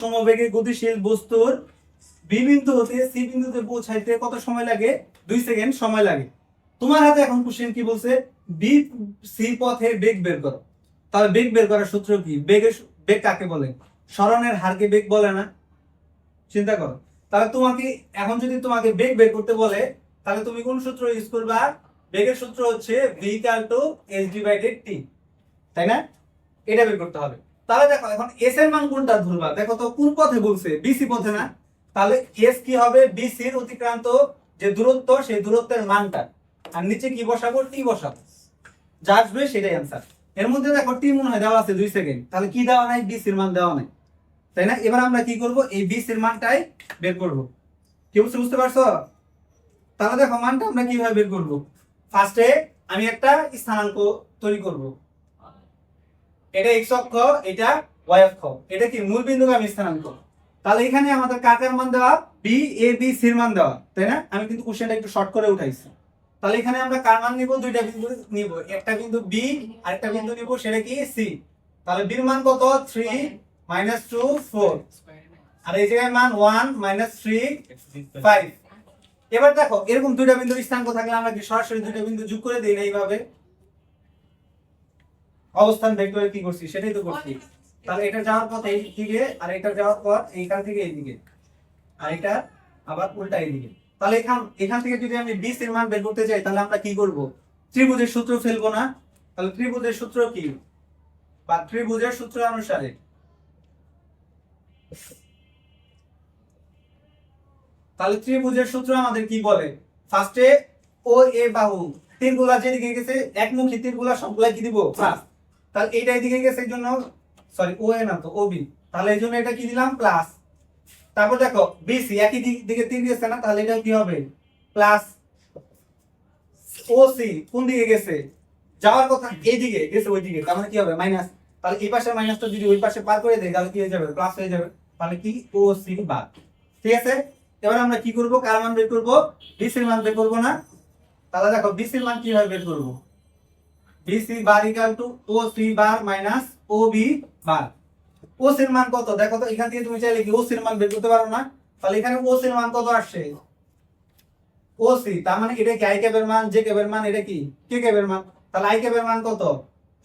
সমবেগে গতিশীল বস্তুর বি বিন্দু হতে সি বিন্দুতে পৌঁছাইতে কত সময় লাগে? 2 সেকেন্ড সময় লাগে। তোমার হাতে এখন কোশ্চেন কি বলছে? বি সি পথে বেগ বের করো। তাহলে বেগ বের করার সূত্র কি? বেগ কাকে বলে? সরণের হারকে বেগ বলে না? চিন্তা করো। তাহলে তোমাকে এখন যদি তোমাকে বেগ বের করতে বলে, তাহলে তুমি কোন সূত্র ইউজ করবা? বেগের সূত্র হচ্ছে v = s / t, তাই না? এটা বের করতে হবে। তাহলে দেখো এখন s এর মান কোনটা ধরবা? দেখো তো কোন পথে বলছে? bc পথে না? তাহলে s কি হবে? bc এর অতিক্রান্ত যে দূরত্ব, সেই দূরত্বের মানটা, আর নিচে কি বসাবো? t বসাবো। যা আসবে সেটাই आंसर। এর মধ্যে দেখো t মনে হয় দেওয়া আছে 2 সেকেন্ড, তাহলে কি দেওয়া নাই? bc এর মান দেওয়া নাই, তাই না? এবার আমরা কি করব? এই bc এর মানটাই বের করব। কি বুঝতে পারছো? তাহলে দেখো মানটা আমরা কিভাবে বের করব? ফার্স্টে আমি একটা স্থানাঙ্ক তৈরি করব। এটা x অক্ষ, এটা y অক্ষ, এটা কি মূল বিন্দুগামী স্থানাঙ্ক। তাহলে এখানে আমাদের কার মান দেওয়া? b a b c এর মান দেওয়া, তাই না? আমি কিন্তু কোশ্চেনটা একটু শর্ট করে উঠাইছি। তাহলে এখানে আমরা কার মান নিব? দুইটা বিন্দু নিব, একটা বিন্দু b আর একটা বিন্দু নিব, সেটা কি c। তাহলে b এর মান কত? 3 - 2 4, আর এই জায়গায় মান 1 - 3 5। এবার দেখো এরকম দুইটা বিন্দুর স্থানাঙ্ক থাকলে আমরা কি সরাসরি দুইটা বিন্দু যোগ করে দেই না? এইভাবে অবস্থান ভেক্টরে কি করছি সেটাই তো করছি। তাহলে এটা যাওয়ার পথ এই দিকে, আর এটা যাওয়ার পথ এইখান থেকে এই দিকে, আর এটা আবার উল্টা এই দিকে। তাহলে এখান থেকে যদি আমি bc এর মান বের করতে চাই, তাহলে আমরা কি করব? ত্রিভুজের সূত্র ফেলবো না? তাহলে ত্রিভুজের সূত্র কি? বা ত্রিভুজের সূত্র অনুসারে তাহলে ত্রিভুজের সূত্র আমাদের কি বলে? ফার্স্টে ও এ বাহু তীরগুলা যেদিকে গেছে, একমুখী তীরগুলা সবগুলা কি দিব? প্লাস। তাহলে এইটা এদিকে গেছে, এই জন্য সরি ও এ না তো ও বি, তাহলে এই জন্য এটা কি দিলাম? প্লাস। তারপর দেখো বিসি একই দিকে তীর গেছে না? তাহলে এটা কি হবে? প্লাস। ও সি কোন দিকে গেছে? যাওয়ার কথা এইদিকে গেছে, ওইদিকে, তার মানে কি হবে? মাইনাস। তাহলে এই পাশে মাইনাসটা যদি ওই পাশে পার করে দেই, তাহলে কি হয়ে যাবে? প্লাস হয়ে যাবে। তাহলে কি? ও সি বাদ। ঠিক আছে? এবার আমরা কি করব? কার মান বের করব? বিসি এর মান বের করব না? তাহলে দেখো বিসি এর মান কিভাবে বের করব? BC bar equal to O C bar minus O B bar. O C এর মান কত? দেখো তো এখান থেকে তুমি চাইলে কি ও সি এর মান বের করতে পারো না? তাহলে এখানে ও সি এর মান কত আসছে? ও সি, তার মানে এটা কি আই ক্যাপের মান, জে ক্যাপের মান, এটা কি কে ক্যাপের মান। তাহলে আই ক্যাপের মান কত?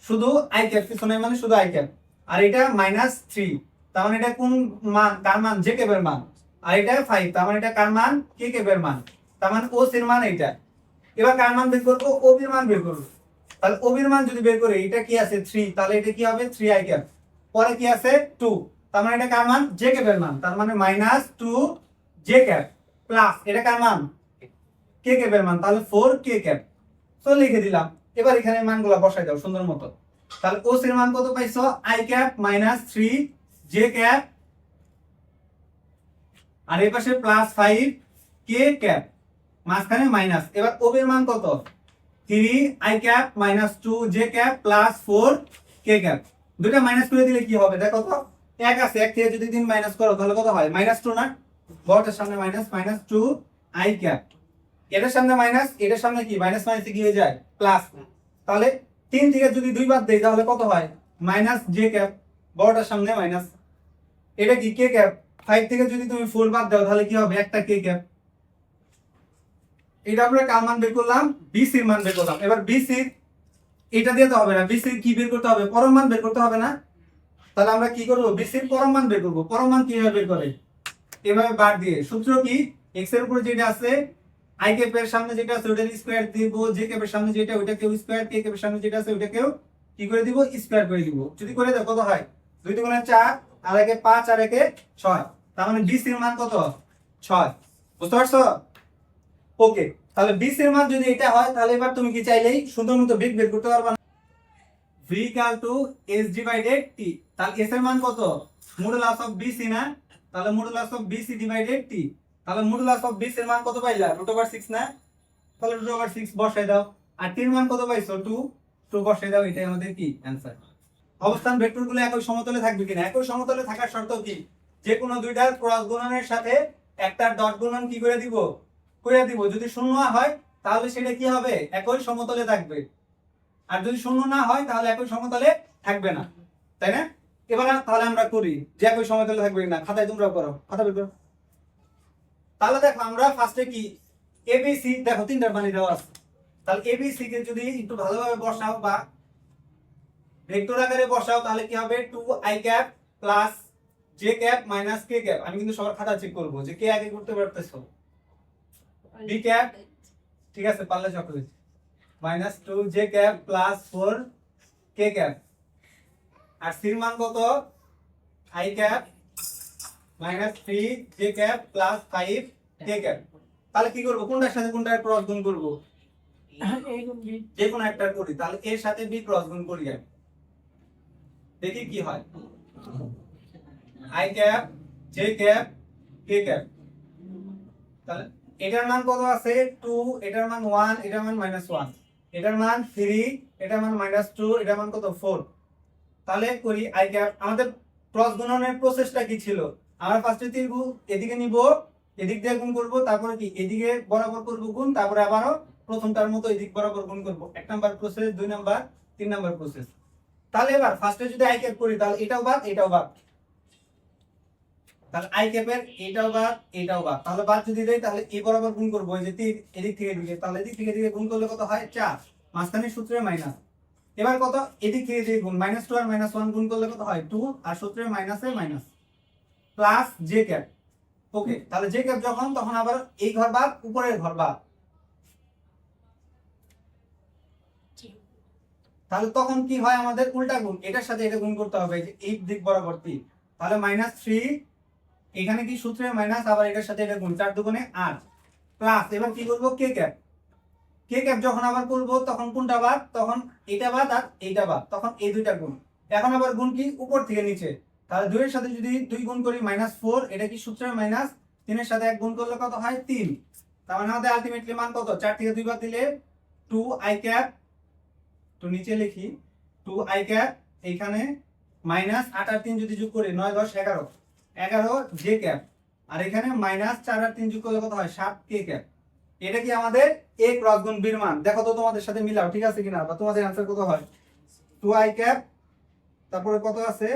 শুধু আই ক্যাপ, কিছু নাই, মানে শুধু আই ক্যাপ। আর এটা -3, তার মানে এটা কোন মান? কার মান? জে ক্যাপের মান। আর এটা 5, তার মানে এটা কার মান? কে ক্যাপের মান। তার মানে ও সি এর মান এইটা। এবার কার মান বের করব? ও বি এর মান বের করব। তাহলে ও বি এর মান যদি বের করি, এটা কি আছে? 3, তাহলে এটা কি হবে? 3 আই ক্যাপ। পরে কি আছে? 2, তার মানে এটা কার মান? জে ক্যাপের মান, তার মানে -2 জে ক্যাপ প্লাস এটা কার মান? কে ক্যাপের মান, তাহলে 4 কে ক্যাপ। তো লিখে দিলাম। এবার এখানে মানগুলো বসাই দাও সুন্দর মতো। তাহলে ও সি এর মান কত পাইছো? আই ক্যাপ -3 জে ক্যাপ, আর এই পাশে +5 কে ক্যাপ, মাঝখানে মাইনাস। এবার ও বি এর মান কত? 3 I cap -2 J cap +4 K cap. দুইটা মাইনাস করে দিলে কি হবে দেখো তো? এক আছে, এক থেকে যদি 3 মাইনাস করো তাহলে কত হয়? -2 না? বড়টার সামনে মাইনাস, -2 আই ক্যাপ, এটার সামনে মাইনাস, এটার সামনে কি মাইনাস মাইনাসে কি হয়ে যায়? প্লাস। তাহলে 3 থেকে যদি 2 বাদ দেই তাহলে কত হয়? মাইনাস জে ক্যাপ, বড়টার সামনে মাইনাস, এটা কি কে ক্যাপ। 5 থেকে যদি তুমি 4 বাদ দাও তাহলে কি হবে? একটা কে ক্যাপ। এটা আমরা কার মান বের করলাম? বিসি এর মান বের করলাম। এবার বিসি এটা দিয়ে তো হবে না, বিসি কি বের করতে হবে? পরম মান বের করতে হবে না? তাহলে আমরা কি করব? বিসি এর পরম মান বের করব। পরম মান কিভাবে বের করে? এভাবে বার দিয়ে। সূত্র কি? x এর উপরে যেটা আছে, আই ক্যাপের সামনে যেটা আছে ওটার স্কয়ার দিব, জে ক্যাপের সামনে যেটা ওটাকেও স্কয়ার, কে ক্যাপের সামনে যেটা আছে ওটাকেও কি করে দিব? স্কয়ার করে দিব। যদি করে দাও কত হয়? 2 × 4, আর একে 5, আর একে 6, তার মানে বিসি এর মান কত? 6। বুঝতে পারছো? ওকে, তাহলে বিসি এর মান যদি এটা হয়, তাহলে এবার তুমি কি চাইলেই সুন্দর মতো বেগ বের করতে পারবা না? v = s / t। তাহলে s এর মান কত? মডুলাস অফ bc না? তাহলে মডুলাস অফ bc / t। তাহলে মডুলাস অফ bc এর মান কত পাইলা? √6 না? তাহলে √6 বসাই দাও। আর t এর মান কত পাইছো? 2 বসাই দাও। এটাই আমাদের কি অ্যানসার। অবস্থান ভেক্টরগুলো একই সমতলে থাকবে কিনা? একই সমতলে থাকার শর্ত কি? যে কোনো দুইটার ক্রস গুণনের সাথে একটার ডট গুণন কি করে দিব? করে দিব। যদি শূন্য হয় তাহলে সেটা কি হবে? একই সমতলে থাকবে। আর যদি শূন্য না হয় তাহলে একই সমতলে থাকবে না, তাই না? এবার তাহলে আমরা করি, যে একই সময় তাহলে থাকবে না, খাতায় তোমরা করো, খাতা বের করো। তাহলে দেখো আমরা ফার্স্টে কি এবিসি, দেখো তিনটার মানে দেওয়া আছে, তাহলে এবিসি কে যদি একটু ভালোভাবে বসাও বা ভেক্টর আকারে বসাও তাহলে কি হবে 2i cap plus J cap minus K cap. আমি কিন্তু সবার খাতা চেক করব যে কে আগে করতে পারতেছো। বি ক্যাপ, ঠিক আছে পারলে chocolate, minus 2 J cap plus 4 কে ক্যাপ। আর সির মান কত, I cap minus 3 J cap plus 5 K cap. তাহলে কি করব, কোনটার সাথে কোনটা ক্রস গুণ করব, যে কোনো একটা করি, তাহলে এর সাথে বি ক্রস গুণ করি আমি, দেখি কি হয়। I cap J cap K cap, তাহলে এটার মান কত আছে 2, এটার মান 1, এটার মান -1, এটার মান 3, এটার মান -2, এটার মান কত 4। তাহলে করি আই ক্যাপ। আমাদের ক্রস গুণনের প্রসেসটা কি ছিল, আমরা ফার্স্টে ত্রিভুজ এদিকে নিব, এদিক দিয়ে গুণ করব, তারপরে কি এদিকে বরাবর করব গুণ, তারপরে আবারও প্রথমটার মতো এদিক বরাবর গুণ করব। 1 number process, 2 number, 3 number process. তাহলে এবার ফার্স্টে যদি আই ক্যাপ করি তাহলে এটাও বাদ এটাও বাদ, তাহলে আই ক্যাপের এটাও বাদ এটাও বাদ, তাহলে বাদ যদি দেই তাহলে এই বরাবর গুণ করব, এই যে 3 এদিক থেকে এদিকে, তাহলে এদিক থেকে এদিকে গুণ করলে কত হয় 4, মাঝখানে সূত্রে মাইনাস। এবার কত, এদিক থেকে এদিকে গুণ, -2 আর -1 গুণ করলে কত হয় 2, আর সূত্রে মাইনাসে মাইনাস, প্লাস জে ক্যাপ। ওকে, তাহলে জে ক্যাপ যখন, তখন আবার এই ঘর বাদ উপরের ঘর বাদ, তাহলে তখন কি হয় আমাদের উল্টা গুণ, এটার সাথে এটা গুণ করতে হবে, যে এই দিক বরাবর 3, তাহলে -3, এখানে কি সূত্রে মাইনাস, আবার এটার সাথে এটা গুণ, 4 দুগুণে 8, প্লাস এবার কি করব কে ক্যাপ। কে ক্যাপ যখন আবার করব তখন কোনটা বাদ, তখন এটা বাদ আর এইটা বাদ, তখন এই দুইটা গুণ। এখন আবার গুণ কি উপর থেকে নিচে, তাহলে 2 এর সাথে যদি 2 গুণ করি -4, এটা কি সূত্রে মাইনাস, 3 এর সাথে 1 গুণ করলে কত হয় 3। তার মানে আমাদের আলটিমেটলি মান কত, 4 থেকে 2 বাদ দিলে 2i ক্যাপ, তো নিচে লিখি 2i ক্যাপ, এইখানে -8 আর 3 যদি যোগ করি 9 10 11, 11 জে ক্যাপ, আর এখানে -4 আর 3 যোগ করলে কত হয় 7 কে ক্যাপ। এটা কি আমাদের a ক্রস গুণ b এর মান, দেখো তো তোমাদের সাথে মিলাও ঠিক আছে কিনা, বা তোমাদের आंसर কত হয় 2i ক্যাপ, তারপরে কত আছে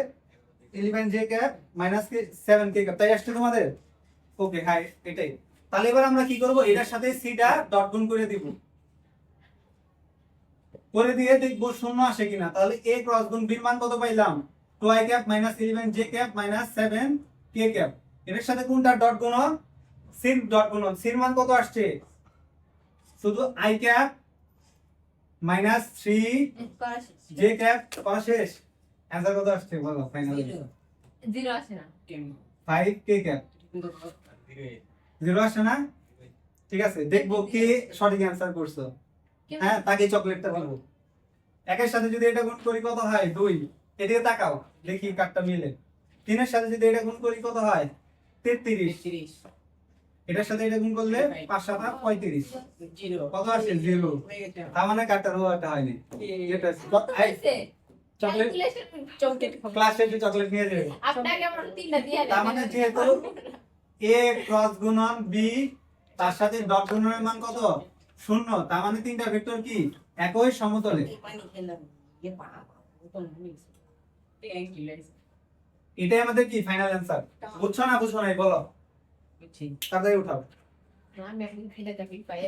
11 জে ক্যাপ মাইনাস কে 7 কে ক্যাপ, তাই আসছে তোমাদের। ওকে হ্যাঁ এটাই। তাহলে এবার আমরা কি করব, এটার সাথে c টা ডট গুণ করে দিব, করে দিয়ে দেখব শূন্য আসে কিনা। তাহলে a ক্রস গুণ b এর মান কত পাইলাম 2i cap minus 11 J cap minus 7 কে ক্যাপ। এর সাথে কোনটা ডট গুণ, c ডট গুণ, c এর মান কত আসছে শুধু i cap minus 3 J cap, করা শেষ। অ্যানসার কত আসছে বলো ফাইনাল, 0 আসে না, 5 কে ক্যাপ, 0 আসে না। ঠিক আছে, দেখবো কে সঠিক অ্যানসার করছো। হ্যাঁ, তাকে চকলেটটা বলবো। একের সাথে যদি এটা গুণ করি কত হয় 2, এদিকে তাকাও দেখি কাটটা মিলে। 3 এর সাথে যদি এটা গুণ করি কত হয় 33, এটার সাথে এটা গুণ করলে 5 7 35, কত আসে 0, তার মানে কাটটা রোটা হয়নি। এটা হইছে চকলেট, চকলেট ক্লাসে যে চকলেট নিয়ে যাবে, আপনাকে আমরা তিনটা দিয়ে তার মানে যেহেতু a ক্রস গুণন b, তার সাথে ডট গুণনের মান কত 0, তার মানে তিনটা ভেক্টর কি একই সমতলে। এটাই আমাদের কি ফাইনাল অ্যানসার। বুঝছো না বুঝছো না বলো, তাড়াতাড়ি উঠাও। আমি এখন ফেলে যাবি পায়ে